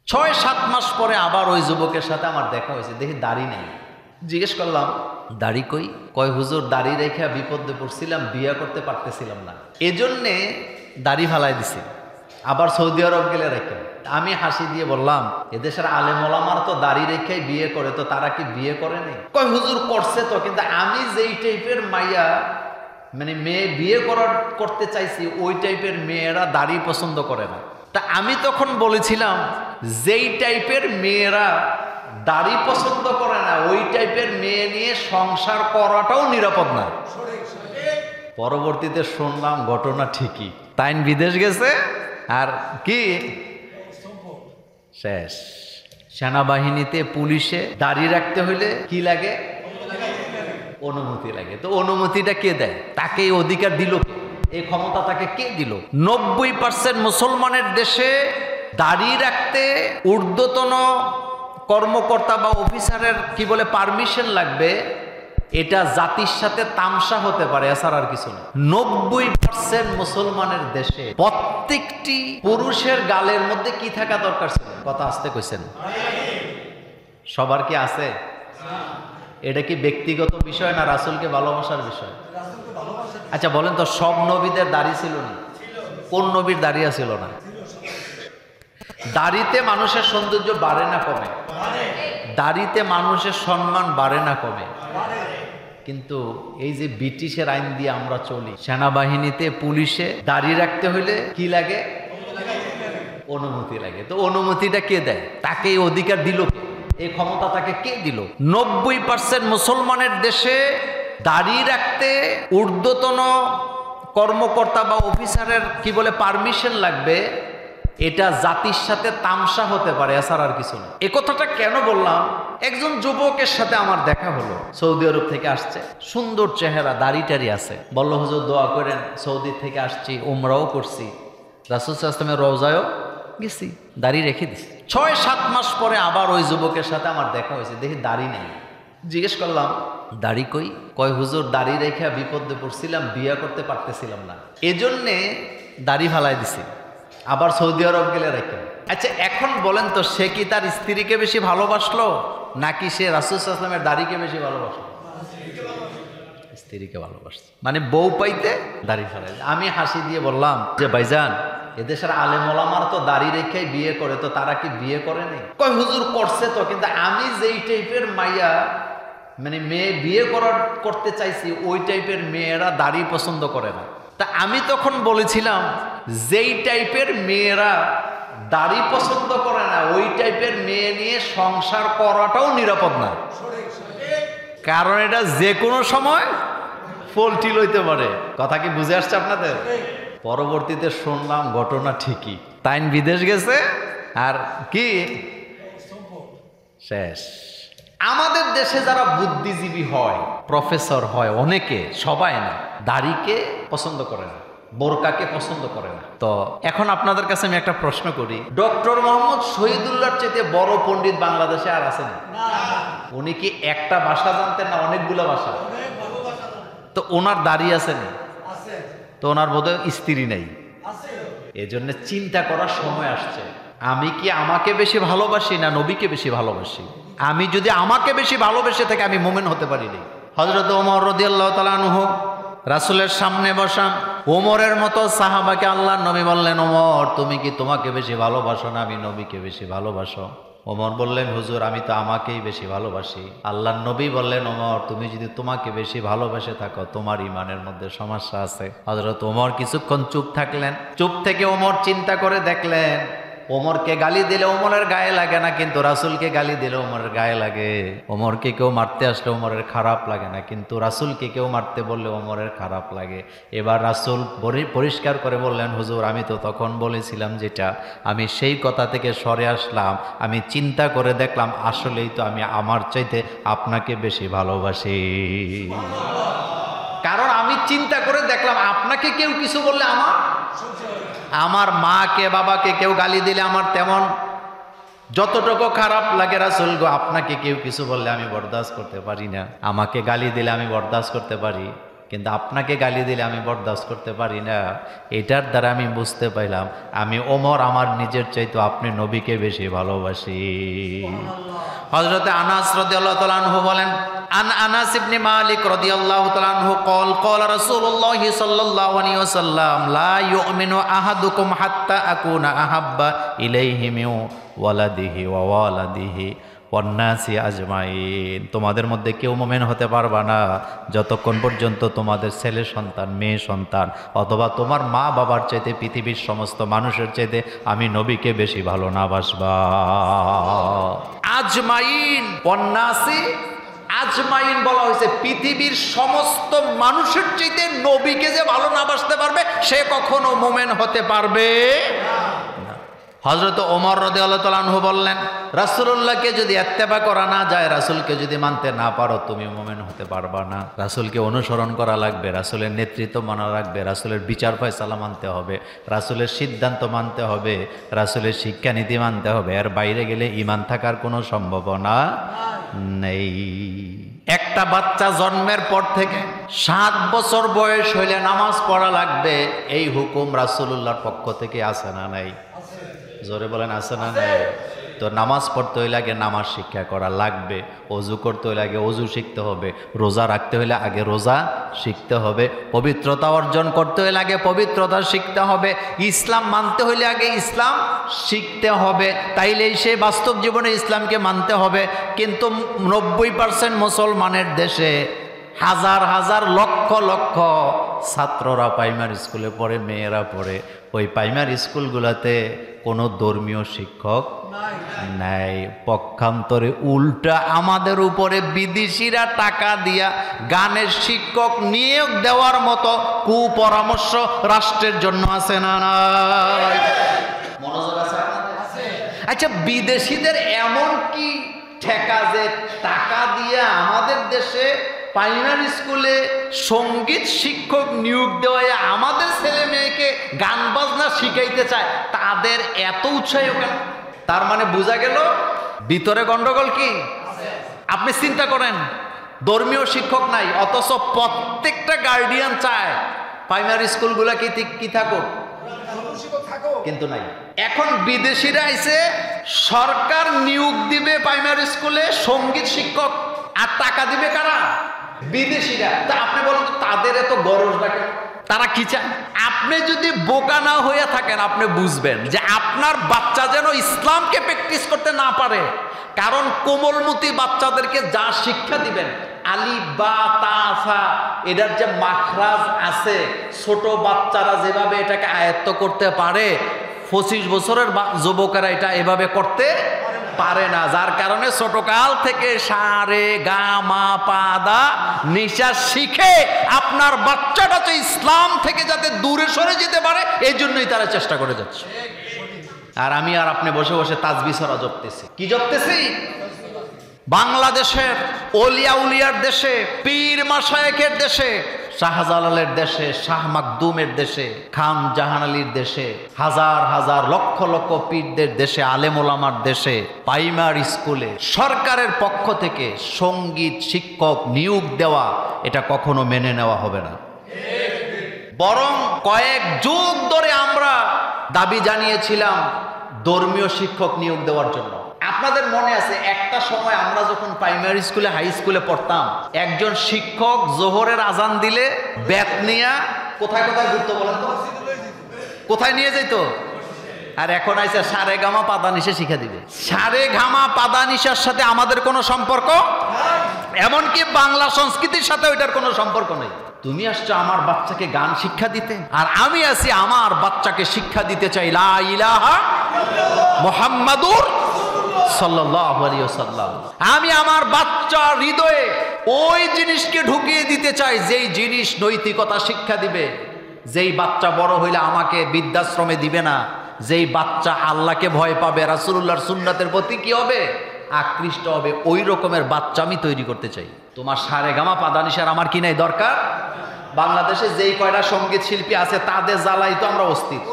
6-7 মাস পরে আবার ওই যুবকের সাথে আমার দেখা হয়েছে, দেখি দাড়ি নেই। জিজ্ঞেস করলাম দাড়ি কই? কয় হুজুর দাড়ি রেখে বিপদে পড়ছিলাম, বিয়ে করতে পারতেছিলাম না, এজন্যে দাড়ি ফালাই দিছি, আবার সৌদি আরব গেলে রেখে। আমি হাসি দিয়ে বললাম এদেশের আলেম ওলামার তো দাড়ি রেখেই বিয়ে করে, তো তারা কি বিয়ে করে নেই? কয় হুজুর করছে তো, কিন্তু আমি যেই টাইপের মাইয়া মানে মেয়ে বিয়ে করতে চাইছি ওই টাইপের মেয়েরা দাড়ি পছন্দ করে না। তা আমি তখন বলেছিলাম যেই টাইপের মেয়েরা দাড়ি পছন্দ করে না ওই টাইপের মেয়ে নিয়ে সংসার করাটাও নিরাপদ না। পরবর্তীতে শুনলাম ঘটনা ঠিকই, তাইন বিদেশ গেছে আর কি শেষ। সেনাবাহিনীতে পুলিশে দাড়ি রাখতে হইলে কি লাগে? অনুমতি লাগে। তো অনুমতিটা কে দেয়? তাকে এই অধিকার দিল কে? এই ক্ষমতা তাকে কে দিল? 90% মুসলমানের দেশে দাড়ি রাখতে ঊর্ধ্বতন কর্মকর্তা বা অফিসারের কি বলে পারমিশন লাগবে। এটা জাতির সাথে তামসা হতে পারে, এছাড়া আর কিছু না। 90% মুসলমানের দেশে প্রত্যেকটি পুরুষের গালের মধ্যে কি থাকা দরকার ছিল? কথা আসতে কইছেন? সবার কি আছে? এটা কি ব্যক্তিগত বিষয় না রাসূলকে ভালোবাসার বিষয়? আচ্ছা বলেন তো, সব নবীদের দাড়ি ছিল না? কোন নবীর দাড়ি ছিল না? দাড়িতে মানুষের সৌন্দর্য বাড়ে না কমে? দাড়িতে মানুষের সম্মান বাড়ে না কমে? কিন্তু এই যে ব্রিটিশের আইন দিয়ে আমরা চলি, সেনাবাহিনীতে পুলিশে দাড়ি রাখতে হইলে কি লাগে? অনুমতি লাগে। তো অনুমতিটা কে দেয়? তাকে এই অধিকার দিল কে? এই ক্ষমতা তাকে কে দিল? 90% মুসলমানের দেশে দাড়ি রাখতে ঊর্ধ্বতন কর্মকর্তা বা অফিসারের কি বলে পারমিশন লাগবে। এটা জাতির সাথে তামসা হতে পারে, এছাড়া আর কিছু না। এ কথাটা কেন বললাম? একজন যুবকের সাথে আমার দেখা হলো, সৌদি আরব থেকে আসছে, সুন্দর চেহারা, দাড়ি টাড়ি আছে। বলল হুজুর দোয়া করেন, সৌদি থেকে আসছি, উমরাও করছি, রাসূল সাল্লাল্লাহু আলাইহি ওয়াসাল্লামের রওজায়ও গেছি, দাড়ি রেখে দিছি। 6-7 মাস পরে আবার ওই যুবকের সাথে আমার দেখা হয়েছে, দেখি দাড়ি নেই। জিজ্ঞেস করলাম দাড়ি কই? কয় হুজুর দাড়ি রেখে বিপদে পড়ছিলাম, বিয়ে করতে পারতেছিলাম না, এজন্যে দাড়ি ফালাই দিছি, আবার সৌদি আরব গেলে রেখে। আচ্ছা এখন বলেন তো, সে কি তার স্ত্রীকে বেশি ভালোবাসলো নাকি সে রাসূল সাল্লাল্লাহু আলাইহি ওয়াসাল্লামের দাড়িকে বেশি ভালোবাসলো? স্ত্রীকে ভালোবাসছে, মানে বউ পাইতে দাড়ি ফালাই। আমি হাসি দিয়ে বললাম যে ভাইজান এদেশের আলেম ওলামার তো দাড়ি রেখেই বিয়ে করে, তো তারা কি বিয়ে করে নেই? কয় হুজুর করছে তো, কিন্তু আমি যেই টাইপের মাইয়া মানে মেয়ে বিয়ে করতে চাইছি ওই টাইপের মেয়েরা দাড়ি পছন্দ করে না। তা আমি তখন বলেছিলাম যেই টাইপের মেয়েরা দাড়ি পছন্দ করে না ওই টাইপের মেয়ে নিয়ে সংসার করাটাও নিরাপদ না। কারণ এটা যে কোনো সময় ফলটি লইতে পারে। কথা কি বুঝে আসছে আপনাদের? পরবর্তীতে শুনলাম ঘটনা ঠিকই, তাইন বিদেশ গেছে আর কি শেষ। আমাদের দেশে যারা বুদ্ধিজীবী হয়, প্রফেসর হয়, অনেকে, সবাই না, দাড়িকে পছন্দ করে না, বোরকাকে পছন্দ করে না। তো এখন আপনাদের কাছে আমি একটা প্রশ্ন করি, ডক্টর মোহাম্মদ শহীদুল্লাহর চাইতে বড় পণ্ডিত বাংলাদেশে আর আছেন? উনি কি একটা ভাষা জানতেন না অনেকগুলো ভাষা? তো ওনার দাড়ি আছে না? তো ওনার বোধহয় স্ত্রী নেই। এজন্য চিন্তা করার সময় আসছে, আমি কি আমাকে বেশি ভালোবাসি না নবীকে বেশি ভালোবাসি? আমি যদি আমাকে বেশি ভালোবেসে থাকি আমি মুমিন হতে পারিনি। হযরত ওমর রাদিয়াল্লাহু তাআলা আনহু রাসূলের সামনে বসা, ওমরের মতো সাহাবাকে আল্লাহর নবী বললেন, ওমর তুমি কি তোমাকে বেশি ভালোবাসো না আমি নবীকে বেশি ভালোবাসো? ওমর বললেন, হুজুর আমি তো আমাকেই বেশি ভালোবাসি। আল্লাহর নবী বললেন, ওমর তুমি যদি তোমাকে বেশি ভালোবেসে থাকো তোমার ঈমানের মধ্যে সমস্যা আছে। হযরত ওমর কিছুক্ষণ চুপ থাকলেন। চুপ থেকে ওমর চিন্তা করে দেখলেন ওমরকে গালি দিলে ওমরের গায়ে লাগে না, কিন্তু রাসূলকে গালি দিলে ওমরের গায়ে লাগে। ওমরকে কেউ মারতে আসলে ওমরের খারাপ লাগে না, কিন্তু রাসূলকে কেউ মারতে বললে ওমরের খারাপ লাগে। এবার রাসূল পরিষ্কার করে বললেন, হুজুর আমি তো তখন বলেছিলাম যেটা, আমি সেই কথা থেকে সরে আসলাম। আমি চিন্তা করে দেখলাম আসলেই তো আমি আমার চাইতে আপনাকে বেশি ভালোবাসি। কারণ আমি চিন্তা করে দেখলাম আপনাকে কেউ কিছু বললে আমার মাকে বাবাকে কেউ গালি দিলে আমার তেমন যতটুকু খারাপ লাগে রাসূল গো, আপনাকে কেউ কিছু বললে আমি বরদাস্ত করতে পারি না। আমাকে গালি দিলে আমি বরদাস্ত করতে পারি, কিন্তু আপনাকে গালি দিলে আমি বরদাস্ত করতে পারি না। এটার দ্বারা আমি বুঝতে পাইলাম আমি ওমর আমার নিজের চাইতে আপনি নবীকে বেশি ভালোবাসি। হযরতে আনাস রাদিয়াল্লাহু তাআলা আনহু বলেন, আন আনাস ইবনে মালিক রাদিয়াল্লাহু তাআলা আনহু قال قال রাসূলুল্লাহ সাল্লাল্লাহু আলাইহি ওয়াসাল্লাম লা ইউমিনু আহাদুকুম হাত্তা আকুনা আহাব্বা ইলাইহি মিন ওয়ালাদিহি ওয়া ওয়ালাদিহি ওয়ান নাসি আজমাইন। তোমাদের মধ্যে কেউ মুমিন হতে পারবা না যতক্ষণ পর্যন্ত তোমাদের ছেলে সন্তান, মেয়ে সন্তান অথবা তোমার মা বাবার চাইতে পৃথিবীর সমস্ত মানুষের চাইতে আমি নবীকে বেশি ভালো না বাসবা। আজমাইন ওয়ান নাসি আজমাইন বলা হয়েছে, পৃথিবীর সমস্ত মানুষের চাইতে নবীকে যে ভালো না বাসতে পারবে সে কখনো মুমিন হতে পারবে না। হযরত ওমর রাদিয়াল্লাহু তাআলা আনহু বললেন, রাসূলুল্লাহকে যদি ইত্তেবা করা না যায়, রাসূলকে যদি মানতে না পারো, তুমি মুমিন হতে পারবা না। রাসূলকে অনুসরণ করা লাগবে, রাসূলের নেতৃত্ব মানা লাগবে, রাসূলের বিচার ফয়সালা মানতে হবে, রাসূলের সিদ্ধান্ত মানতে হবে, রাসূলের শিক্ষানীতি মানতে হবে। এর বাইরে গেলে ঈমান থাকার কোনো সম্ভাবনা নেই। একটা বাচ্চা জন্মের পর থেকে 7 বছর বয়স হইলে নামাজ পড়া লাগবে, এই হুকুম রাসূলুল্লাহর পক্ষ থেকে আছে না নাই? জোরে বলেন আছে না নাই? তো নামাজ পড়তে হইলে আগে নামাজ শিক্ষা করা লাগবে, অজু করতে হইলে আগে অজু শিখতে হবে, রোজা রাখতে হইলে আগে রোজা শিখতে হবে, পবিত্রতা অর্জন করতে হইলে আগে পবিত্রতা শিখতে হবে, ইসলাম মানতে হইলে আগে ইসলাম শিখতে হবে, তাইলেই সে বাস্তব জীবনে ইসলামকে মানতে হবে। কিন্তু 90% মুসলমানের দেশে হাজার হাজার লক্ষ লক্ষ ছাত্ররা প্রাইমারি স্কুলে পড়ে, মেয়েরা পড়ে, ওই প্রাইমারি স্কুলগুলোতে কোনো ধর্মীয় শিক্ষক নাই। পক্ষান্তরে উল্টা আমাদের উপরে বিদেশিরা টাকা দিয়া গানের শিক্ষক নিয়োগ দেওয়ার মতো কুপরামর্শ রাষ্ট্রের জন্য আছে না নাই? মনোযোগ আছে আপনাদের? আচ্ছা, বিদেশিদের এমন কি ঠেকা যে টাকা দিয়ে আমাদের দেশে প্রাইমারি স্কুলে সঙ্গীত শিক্ষক নিয়োগ দেওয়ায় আমাদের ছেলে মেয়েকে গান বাজনা শিখাইতে চায়? তাদের এত উৎসাহ কেন? তার মানে বোঝা গেল ভিতরে গন্ডগোল কি। আপনি চিন্তা করেন, ধর্মীয় শিক্ষক নাই, অথচ প্রত্যেকটা গার্ডিয়ান চায় প্রাইমারি স্কুলগুলা কি থাকুক, কিন্তু নাই। এখন বিদেশিরা আইছে, সরকার নিয়োগ দিবে প্রাইমারি স্কুলে সঙ্গীত শিক্ষক, আর টাকা দিবে কারা? বিদেশিরা। তা আপনি বলুন তো তাদের এত গরজ রাখে, তারা কি চায়? আপনি যদি বোকা না হয়ে থাকেন, আপনি বুঝবেন যে আপনার বাচ্চা যেন ইসলামকে প্র্যাকটিস করতে না পারে। কারণ কোমলমতি বাচ্চাদেরকে যা শিক্ষা দিবেন, আলিফ বা তা সা, এটার যে মাখরাজ আছে, ছোট বাচ্চারা যেভাবে এটাকে আয়ত্ত করতে পারে, 25 বছরের যুবকেরা এটা এভাবে করতে পারে না। যার কারণে ছোটকাল থেকে সারে গা মা পা দা নিশা শিখে আপনার বাচ্চাটা তো ইসলাম থেকে যাতে দূরে সরে যেতে পারে, এই জন্যই তারা চেষ্টা করে যাচ্ছে। আর আমি আর আপনি বসে বসে তাসবিহ সূরা জপতেছি। কি জপতেছি? বাংলাদেশের ওলিয়া উলিয়ার দেশে, পীর মাশায়েখের দেশে, শাহজালালের দেশে, শাহ মাকদুমের দেশে, খান জাহান আলীর দেশে, হাজার হাজার লক্ষ লক্ষ পীরদের দেশে, আলেম ওলামার দেশে প্রাইমারি স্কুলে সরকারের পক্ষ থেকে সঙ্গীত শিক্ষক নিয়োগ দেওয়া, এটা কখনো মেনে নেওয়া হবে না। বরং কয়েক যুগ ধরে আমরা দাবি জানিয়েছিলাম ধর্মীয় শিক্ষক নিয়োগ দেওয়ার জন্য। আপনাদের মনে আছে একটা সময় আমরা যখন প্রাইমারি স্কুলে, হাই স্কুলে পড়তাম, একজন শিক্ষক জোহরের আজান দিলে বেত নিয়ে কোথায় কোথায় ঘুরতো বলেন তো? কোথায় নিয়ে যেত? আর এখন আইসা সারে গামা পাদানিশা শিখা দিবে। সারে গামা পাদানিশার সাথে আমাদের কোনো সম্পর্ক, এমনকি বাংলা সংস্কৃতির সাথে ওইটার কোনো সম্পর্ক নেই। তুমি আসছো আমার বাচ্চাকে গান শিক্ষা দিতে, আর আমি আছি আমার বাচ্চাকে শিক্ষা দিতে চাই লা ইলাহা মুহাম্মাদুর সাল্লাল্লাহু আলাইহি ওয়াসাল্লাম। আমি আমার বাচ্চার হৃদয়ে ওই জিনিসকে ঢুকিয়ে দিতে চাই যেই জিনিস নৈতিকতা শিক্ষা দিবে, যেই বাচ্চা বড় হইলে আমাকে বৃদ্ধাশ্রমে দিবে না, যেই বাচ্চা আল্লাহকে ভয় পাবে, রাসূলুল্লাহর সুন্নাতের প্রতি কি হবে, আকৃষ্ট হবে, ওই রকমের বাচ্চা আমি তৈরি করতে চাই। তোমার সারে গামা পাদানিশার আমার কি নাই দরকার? বাংলাদেশে যেই কয়টা সঙ্গীত শিল্পী আছে তাদের জ্বালাই তো আমরা অস্থির।